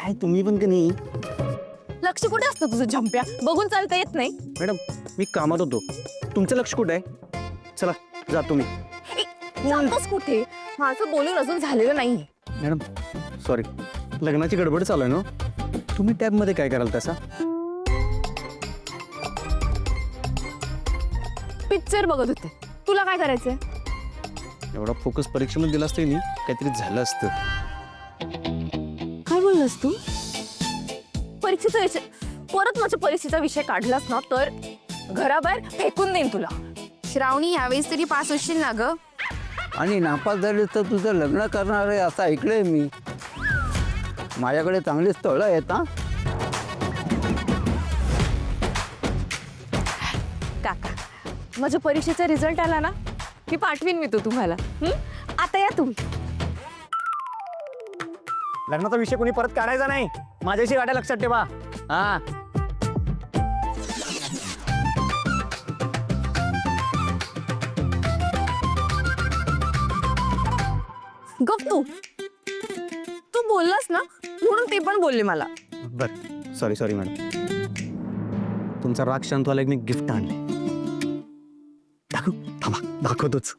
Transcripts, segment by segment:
काय तुम्ही पण की नाही लक्ष कुठे असतं तुझं झंप्या? बघून चालता येत नाही. मॅडम मी कामात होतो. तुमचं लक्ष कुठे आहे? चला जातो मी. जातोस कुठे? माझं बोलून अजून झालेलं नाही. मॅडम सॉरी, लग्नाची गडबड चालू आहे ना. तुम्ही टॅबमध्ये काय कराल तसा? पिक्चर बघत होते. तुला काय करायचंय? एवढा फोकस परीक्षेमध्ये दिला असतं नाही काहीतरी झालं असतं. काय बोललास तू? परीक्षेचा विषय परत माझ्या परीक्षेचा विषय काढलास ना तर घराबाहेर फेकून देईन तुला. श्रावणी यावेळेस तरी पास होशील ना ग? आणि नापास झाले तर तुझं लग्न करणार आहे असं ऐकलंय मी. माझ्याकडे चांगली स्थळं आहेत हा. काका, माझ्या परीक्षेचा रिझल्ट आला ना की पाठवीन मी तो तुम्हाला. आता या तुम्ही. लग्नाचा विषय कोणी परत काढायचा नाही. माझ्याशी गाड्या लक्षात ठेवा. हा गप तू बोललास ना म्हणून ते पण बोलले मला. बर सॉरी सॉरी मॅडम. तुमचा राग शांत व्हायला मी गिफ्ट आणले. दाखव, थांबा दाखवतोच.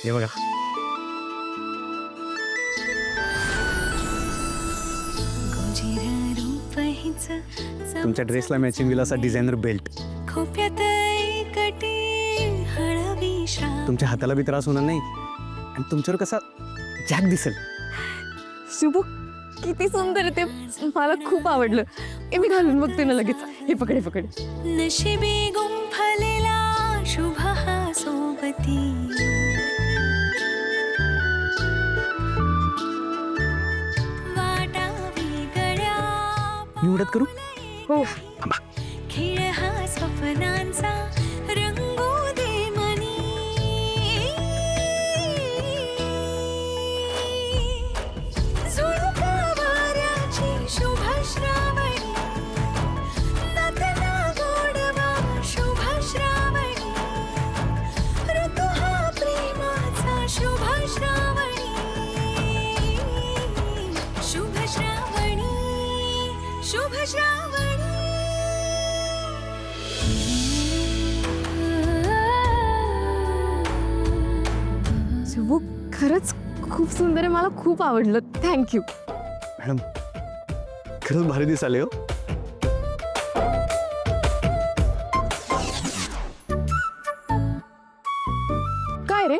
हे बघा. तुमच्या ड्रेसला मॅचिंग होईल असा डिझायनर बेल्ट. तुमच्या हाताला बी त्रास होणार नाही आणि तुमच्यावर कसा जॅक दिसेल. शुभू किती सुंदर आहे ते. मला खूप आवडलं. मी घालून बघते ना लगेच. हे पकड, हे पकड. नशिबी गुंफलेला शुभ हा सोबती वाटा वेगळ्या निवडत करू. हो. खेळ हा स्वप्नांचा रंगू दे मनी झुळका वाऱ्याची शुभ श्रावणी नटना गोडवा शुभ श्रावणी ऋतू हा प्रेमाचा शुभ श्रावणी शुभ श्रावणी शुभ श्रावणी. शुभू खरंच खूप सुंदर आहे. मला खूप आवडलं. थँक्यू. मॅडम खरंच भारी दिसाले हो. काय रे,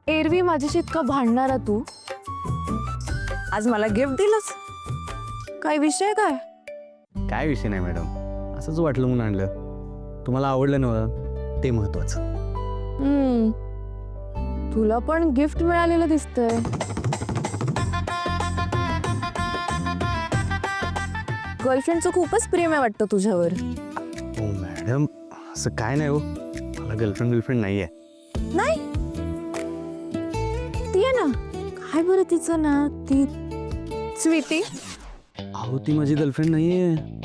एरवी माझ्याशी इतका भांडणारा तू आज मला गिफ्ट दिलंस? काय विषय काय? काय विषय नाही मॅडम, असंच वाटलं म्हणून आणलं. तुम्हाला आवडलं नव्हतं ते महत्वाचं. तुला पण गिफ्ट मिळालेलं दिसतंय. गर्लफ्रेंडचं खूपच प्रेम आहे वाटतं तुझ्यावर. हो मॅडम, असं काय नाही हो. मला गर्लफ्रेंड नाही आहे. नाही, ती आहे ना, काय बरं तिचं ना, ती स्वीटी. अहो ती माझी गर्लफ्रेंड नाही आहे.